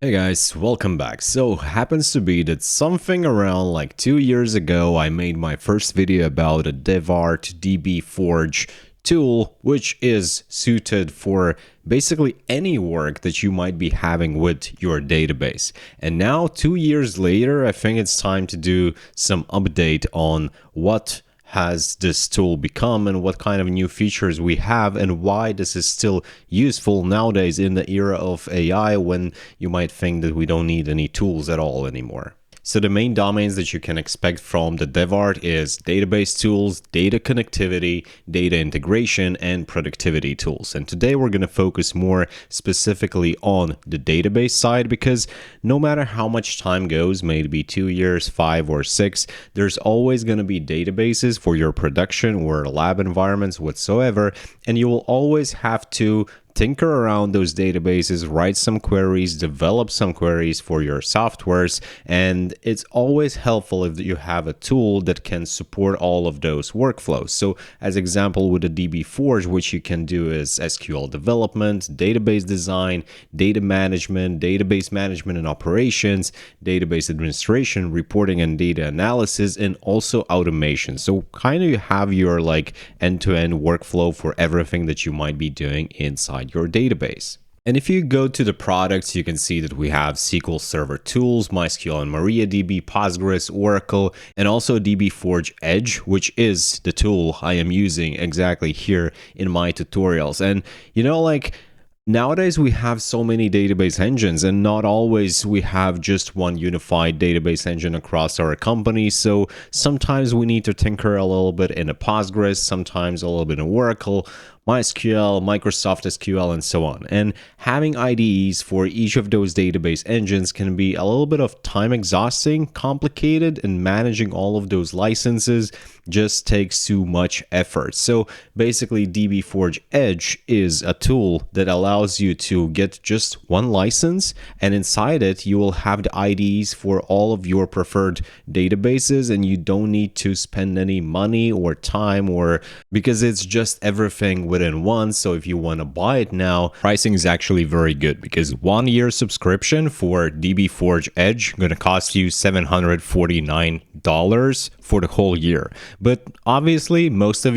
Hey guys, welcome back. So happens to be that something around like 2 years ago, I made my first video about a DevArt dbForge tool, which is suited for basically any work that you might be having with your database. And now 2 years later, I think it's time to do some update on what has this tool become and what kind of new features we have and why this is still useful nowadays in the era of AI when you might think that we don't need any tools at all anymore. So the main domains that you can expect from the DevArt is database tools, data connectivity, data integration, and productivity tools. And today we're going to focus more specifically on the database side because no matter how much time goes, maybe 2 years, 5 or 6, there's always going to be databases for your production or lab environments whatsoever, and you will always have to tinker around those databases, write some queries, develop some queries for your softwares, and it's always helpful if you have a tool that can support all of those workflows. So as example with the dbForge, which you can do is SQL development, database design, data management, database management and operations, database administration, reporting and data analysis, and also automation. So kind of you have your like end-to-end workflow for everything that you might be doing inside your database. And if you go to the products, you can see that we have SQL Server tools, MySQL and MariaDB, Postgres, Oracle, and also dbForge Edge, which is the tool I am using exactly here in my tutorials. And nowadays, we have so many database engines, and not always we have just one unified database engine across our company. So sometimes we need to tinker a little bit in a Postgres, sometimes a little bit in Oracle, MySQL, Microsoft SQL, and so on. And having IDEs for each of those database engines can be a little bit of time exhausting, complicated, and managing all of those licenses just takes too much effort. So basically, dbForge Edge is a tool that allows you to get just one license, and inside it, you will have the IDEs for all of your preferred databases, and you don't need to spend any money or time or because it's just everything within one. So if you want to buy it now, pricing is actually very good because 1 year subscription for dbForge Edge going to cost you $749 for the whole year. But obviously, most of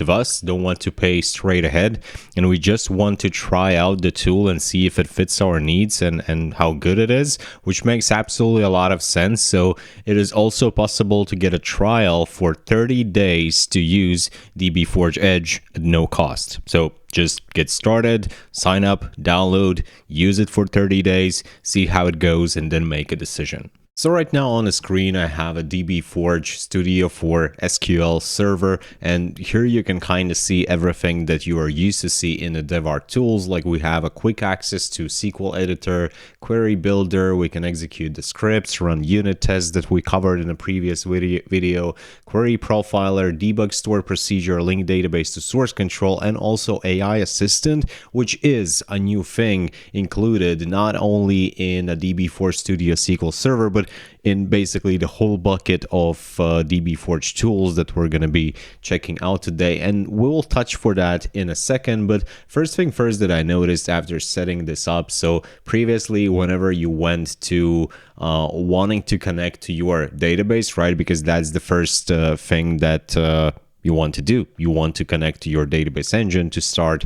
us don't want to pay straight ahead, and we just want to try out the tool and see if it fits our needs and how good it is, which makes absolutely a lot of sense. So it is also possible to get a trial for 30 days to use dbForge Edge at no cost. So just get started, sign up, download, use it for 30 days, see how it goes, and then make a decision. So right now on the screen, I have a dbForge Studio for SQL Server, and here you can kind of see everything that you are used to see in the DevArt tools. Like we have a quick access to SQL editor, query builder, we can execute the scripts, run unit tests that we covered in a previous video, query profiler, debug stored procedure, link database to source control, and also AI assistant, which is a new thing included not only in a dbForge Studio SQL Server, but in basically the whole bucket of dbForge tools that we're going to be checking out today. And we'll touch for that in a second. But first thing first that I noticed after setting this up, so previously whenever you went to wanting to connect to your database, right, because that's the first thing that you want to do. You want to connect to your database engine to start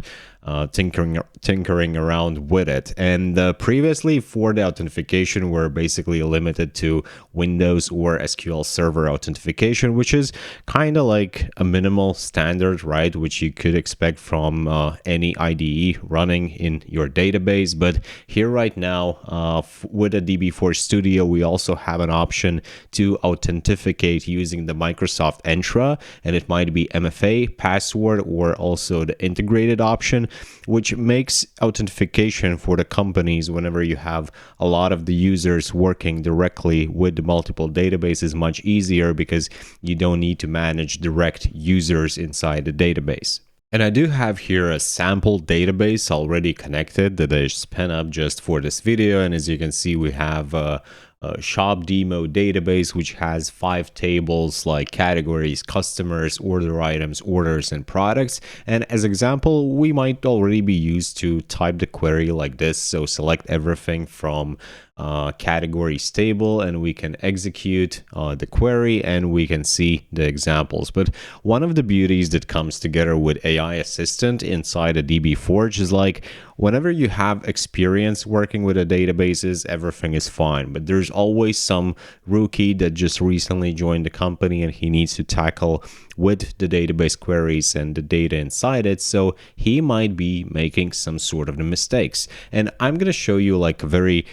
tinkering around with it. And previously for the authentication, we're basically limited to Windows or SQL Server authentication, which is kind of like a minimal standard, right? Which you could expect from any IDE running in your database. But here right now, with a dbForge Studio, we also have an option to authenticate using the Microsoft Entra, and it might be MFA, password, or also the integrated option, which makes authentication for the companies whenever you have a lot of the users working directly with the multiple databases much easier because you don't need to manage direct users inside the database. And I do have here a sample database already connected that I spun up just for this video. And as you can see, we have shop demo database, which has 5 tables like categories, customers, order items, orders, and products. And as example, we might already be used to type the query like this. So select everything from categories table, and we can execute the query, and we can see the examples. But one of the beauties that comes together with AI Assistant inside a dbForge is like whenever you have experience working with a databases, everything is fine. But there's always some rookie that just recently joined the company and he needs to tackle with the database queries and the data inside it. So he might be making some sort of mistakes. And I'm going to show you like a very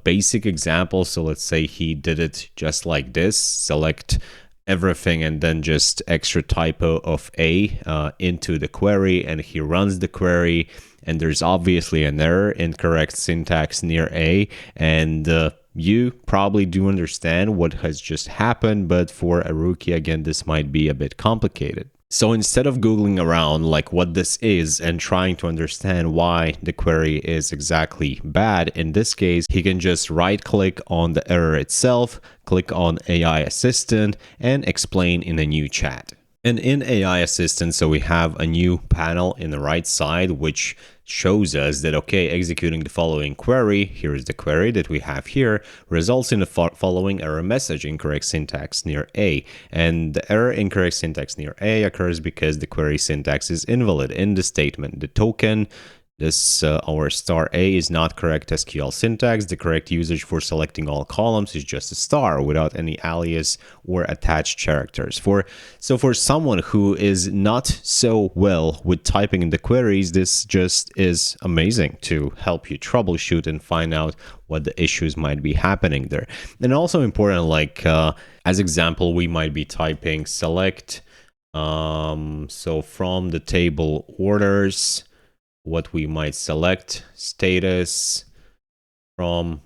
basic example. So let's say he did it just like this, select everything and then just extra typo of A into the query, and he runs the query and there's obviously an error, incorrect syntax near A, and you probably do understand what has just happened, but for a rookie, again, this might be a bit complicated. So instead of Googling around like what this is and trying to understand why the query is exactly bad, in this case, he can just right click on the error itself, click on AI Assistant, and explain in a new chat. And in AI Assistant, so we have a new panel in the right side, which shows us that, okay, executing the following query, here is the query that we have here, results in the following error message, incorrect syntax near A. And the error incorrect syntax near A occurs because the query syntax is invalid in the statement. The token, this our star A is not correct SQL syntax. The correct usage for selecting all columns is just a star without any alias or attached characters. So for someone who is not so well with typing in the queries, this just is amazing to help you troubleshoot and find out what the issues might be happening there. And also important, like as example, we might be typing select so from the table orders, what we might select, status from,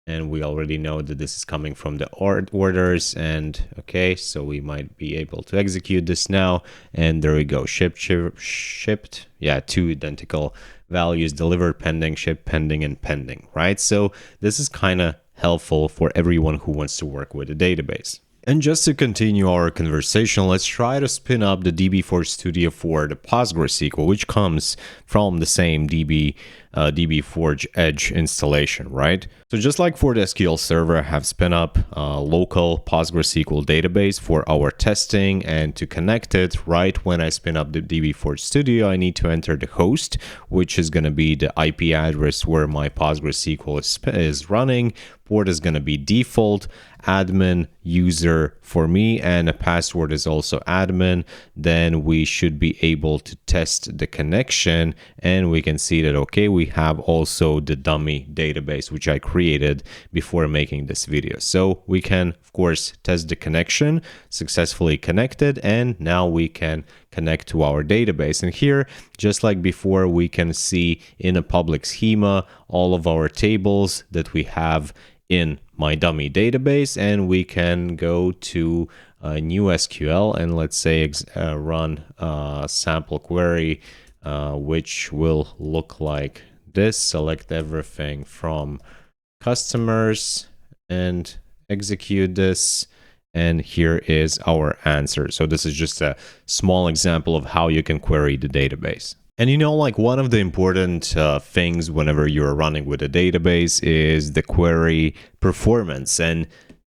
and we already know that this is coming from the orders, and okay, so we might be able to execute this now, and there we go, shipped, yeah, 2 identical values, delivered pending, shipped pending, and pending, right? So this is kind of helpful for everyone who wants to work with a database. And just to continue our conversation, let's try to spin up the dbForge Studio for the PostgreSQL, which comes from the same dbForge Edge installation, right? So just like for the SQL Server, I have spin up a local PostgreSQL database for our testing, and to connect it, right when I spin up the dbForge Studio, I need to enter the host, which is going to be the IP address where my PostgreSQL is running. Port is going to be default, admin user for me, and a password is also admin. Then we should be able to test the connection, and we can see that, okay, we have also the dummy database, which I created before making this video. So we can, of course, test the connection, successfully connected, and now we can connect to our database. And here, just like before, we can see in a public schema all of our tables that we have in my dummy database, and we can go to a new SQL and let's say run a sample query, which will look like this. Select everything from customers and execute this, and here is our answer. So this is just a small example of how you can query the database. And you know, like one of the important things whenever you're running with a database is the query performance and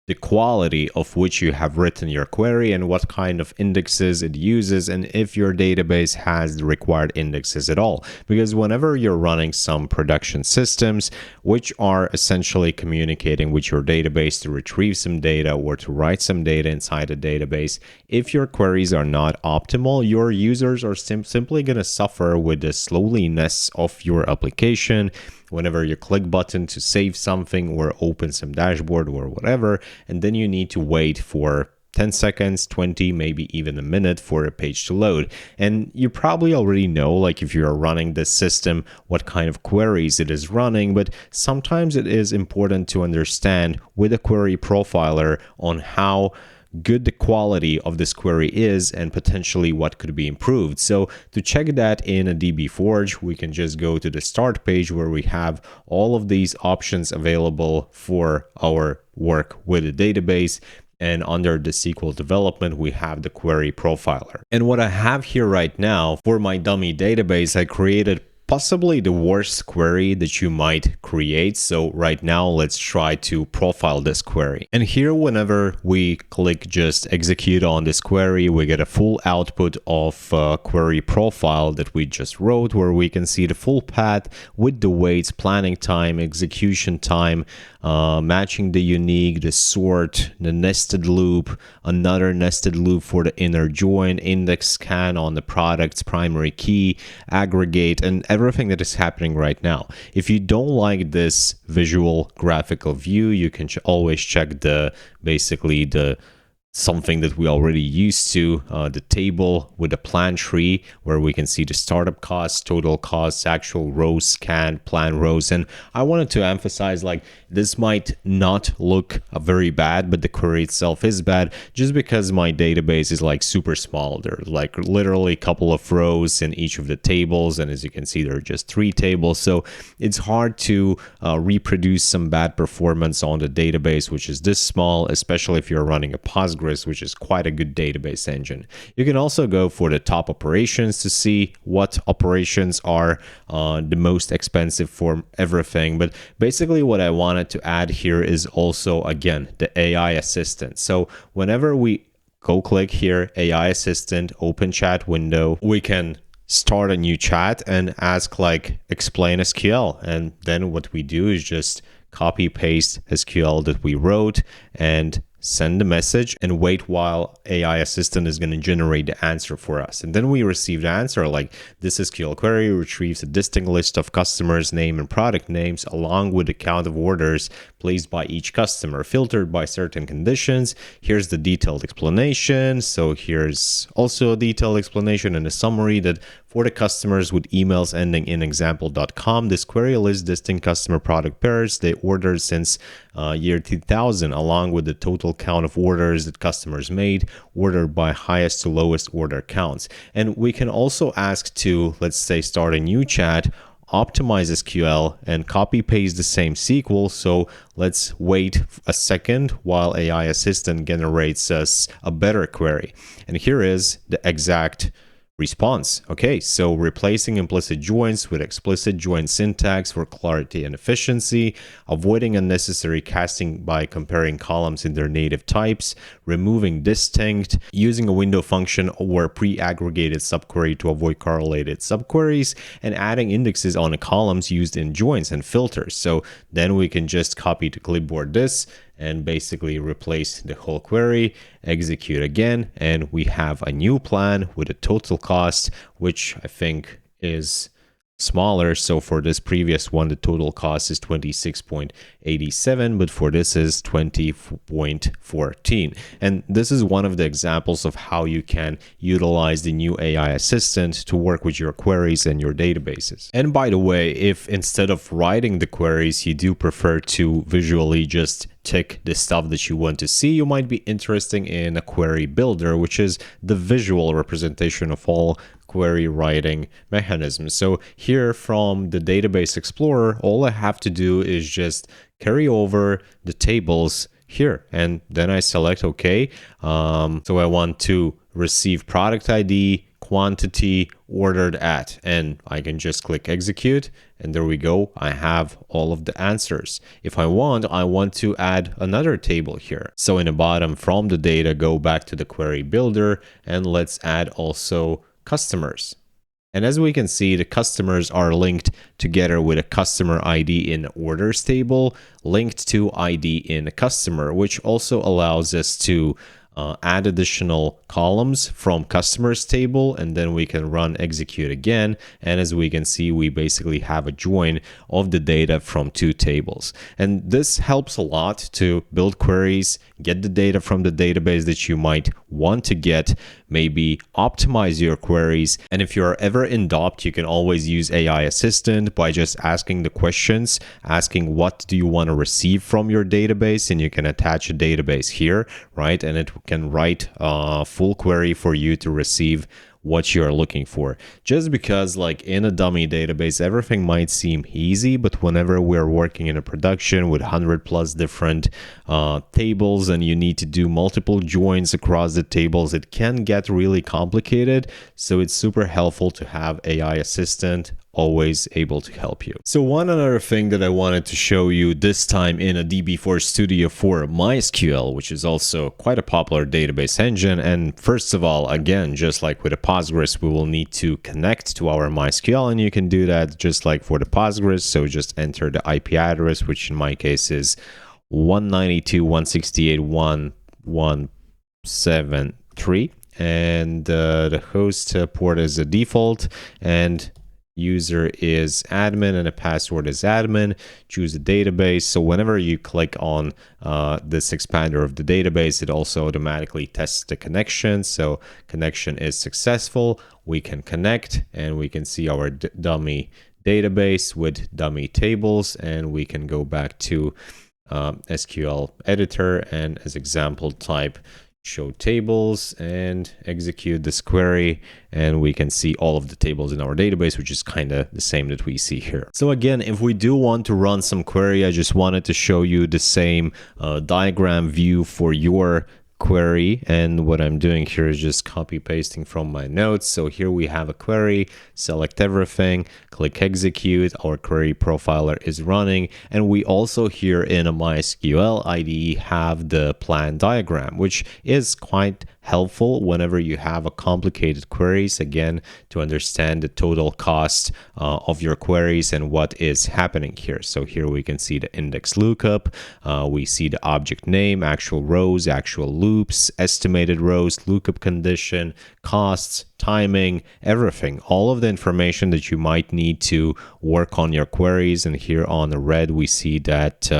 the quality of which you have written your query and what kind of indexes it uses, and if your database has the required indexes at all. Because whenever you're running some production systems, which are essentially communicating with your database to retrieve some data or to write some data inside a database, if your queries are not optimal, your users are simply going to suffer with the slowness of your application. Whenever you click button to save something or open some dashboard or whatever, and then you need to wait for 10 seconds, 20, maybe even a minute for a page to load. And you probably already know, like if you're running this system, what kind of queries it is running, but sometimes it is important to understand with a query profiler on how good the quality of this query is and potentially what could be improved. So to check that in a dbForge, we can just go to the start page where we have all of these options available for our work with a database. And under the SQL development, we have the query profiler. And what I have here right now for my dummy database, I created possibly the worst query that you might create. So right now, let's try to profile this query. And here, whenever we click just execute on this query, we get a full output of query profile that we just wrote, where we can see the full path with the weights, planning time, execution time, matching the unique, the sort, the nested loop, another nested loop for the inner join, index scan on the product's primary key, aggregate, and everything that is happening right now. If you don't like this visual graphical view, you can always check basically the something that we already used to, the table with the plan tree, where we can see the startup costs, total costs, actual rows scanned, plan rows. And I wanted to emphasize, like, this might not look very bad, but the query itself is bad just because my database is like super small. There's like literally a couple of rows in each of the tables, and as you can see, there are just 3 tables. So it's hard to reproduce some bad performance on the database, which is this small, especially if you're running a Postgres, which is quite a good database engine. You can also go for the top operations to see what operations are the most expensive for everything. But basically what I wanted to add here is also, again, the AI assistant. So whenever we go click here, AI assistant, open chat window, we can start a new chat and ask like explain SQL. And then what we do is just copy paste SQL that we wrote and send the message and wait while AI assistant is going to generate the answer for us. And then we receive the answer like this SQL query retrieves a distinct list of customers' name and product names along with the count of orders placed by each customer, filtered by certain conditions. Here's the detailed explanation. So here's also a detailed explanation and a summary that for the customers with emails ending in example.com, this query lists distinct customer product pairs they ordered since year 2000, along with the total count of orders that customers made, ordered by highest to lowest order counts. And we can also ask to, let's say, start a new chat, optimize SQL, and copy paste the same SQL. So let's wait a second while AI assistant generates us a better query. And here is the exact response. Okay, so replacing implicit joins with explicit join syntax for clarity and efficiency, avoiding unnecessary casting by comparing columns in their native types, removing distinct, using a window function or pre-aggregated subquery to avoid correlated subqueries, and adding indexes on the columns used in joins and filters. So then we can just copy to clipboard this and basically replace the whole query, execute again, and we have a new plan with a total cost, which I think is smaller. So for this previous one, the total cost is 26.87, but for this is 20.14. And this is one of the examples of how you can utilize the new AI assistant to work with your queries and your databases. And by the way, if instead of writing the queries, you do prefer to visually just tick the stuff that you want to see, you might be interested in a query builder, which is the visual representation of all query writing mechanisms. So here from the Database Explorer, all I have to do is just carry over the tables here, and then I select OK. So I want to receive product ID, quantity, ordered at, and I can just click execute, and there we go. I have all of the answers. If I want to add another table here. So in the bottom from the data, go back to the query builder, and let's add also customers. And as we can see, the customers are linked together with a customer ID in the orders table, linked to ID in a customer, which also allows us to add additional columns from customers table, and then we can run execute again. And as we can see, we basically have a join of the data from 2 tables. And this helps a lot to build queries, get the data from the database that you might want to get, maybe optimize your queries. And if you're ever in doubt, you can always use AI assistant by just asking the questions, asking what do you want to receive from your database, and you can attach a database here, right? And it can write a full query for you to receive what you're looking for. Just because like in a dummy database, everything might seem easy, but whenever we're working in a production with 100+ different tables and you need to do multiple joins across the tables, it can get really complicated. So it's super helpful to have AI assistant always able to help you. So one other thing that I wanted to show you this time in a dbForge Studio for MySQL, which is also quite a popular database engine. And first of all, again, just like with a Postgres, we will need to connect to our MySQL, and you can do that just like for the Postgres. So just enter the IP address, which in my case is 192.168.1.173, and the host port is a default, and user is admin, and the password is admin. Choose a database. So whenever you click on this expander of the database, it also automatically tests the connection. So connection is successful. We can connect, and we can see our dummy database with dummy tables, and we can go back to SQL editor, and as example type show tables and execute this query, and we can see all of the tables in our database, which is kind of the same that we see here. So again, if we do want to run some query, I just wanted to show you the same diagram view for your query, and what I'm doing here is just copy pasting from my notes. So here we have a query, select everything, click execute, our query profiler is running, and we also here in a MySQL IDE have the plan diagram, which is quite helpful whenever you have a complicated queries, again, to understand the total cost of your queries and what is happening here. So here we can see the index lookup, we see the object name, actual rows, actual loops, estimated rows, lookup condition, costs, timing, everything, all of the information that you might need to work on your queries. And here on the red, we see that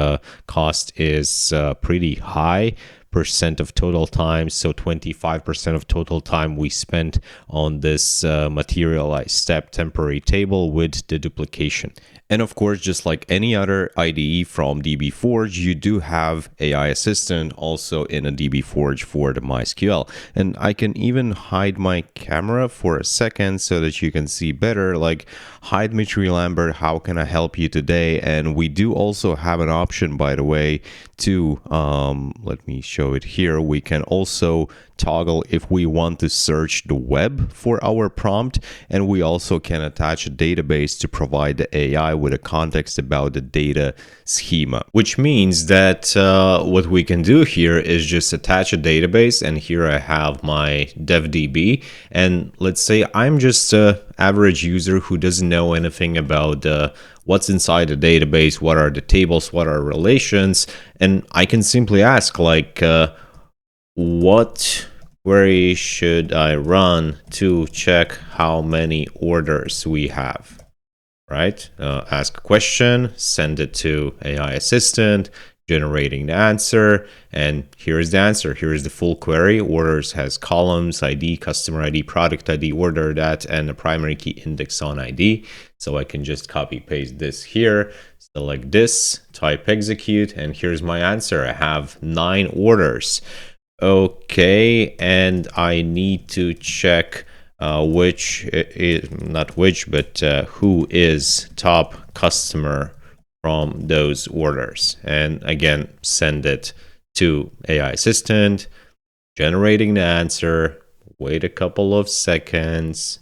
cost is pretty high percent of total time. So 25% of total time we spent on this materialized step temporary table with the duplication. And of course, just like any other IDE from dbForge, you do have AI Assistant also in a dbForge for the MySQL. And I can even hide my camera for a second so that you can see better. Like, hi, Dmitry Lambert, how can I help you today? And we do also have an option, by the way, to, let me show it here. We can also toggle if we want to search the web for our prompt, and we also can attach a database to provide the AI with a context about the data schema, which means that what we can do here is just attach a database, and here I have my DevDB, and let's say I'm just an average user who doesn't know anything about what's inside the database, what are the tables, what are relations, and I can simply ask like, what query should I run to check how many orders we have, right? Ask a question, send it to AI Assistant, generating the answer, and here's the answer. Here's the full query. Orders has columns, ID, customer ID, product ID, order that, and a primary key index on ID. So I can just copy paste this here, select this, type execute, and here's my answer. I have 9 orders. Okay, and I need to check who is top customer from those orders. And again, send it to AI Assistant, generating the answer, wait a couple of seconds,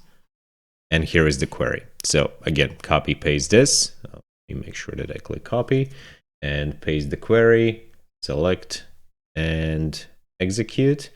and here is the query. So again, copy paste this. Let me make sure that I click copy and paste the query, select, and execute.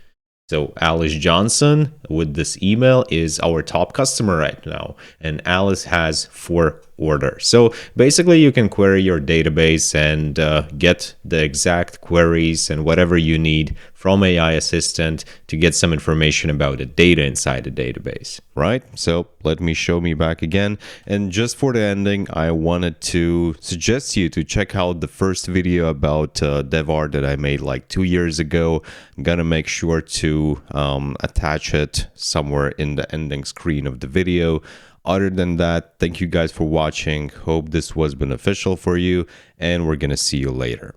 So Alice Johnson with this email is our top customer right now, and Alice has 4 orders. So basically you can query your database and get the exact queries and whatever you need from AI Assistant to get some information about the data inside the database, right? So let me show me back again. And just for the ending, I wanted to suggest you to check out the first video about DevArt that I made like 2 years ago. I'm gonna make sure to attach it somewhere in the ending screen of the video. Other than that, thank you guys for watching. Hope this was beneficial for you, and we're gonna see you later.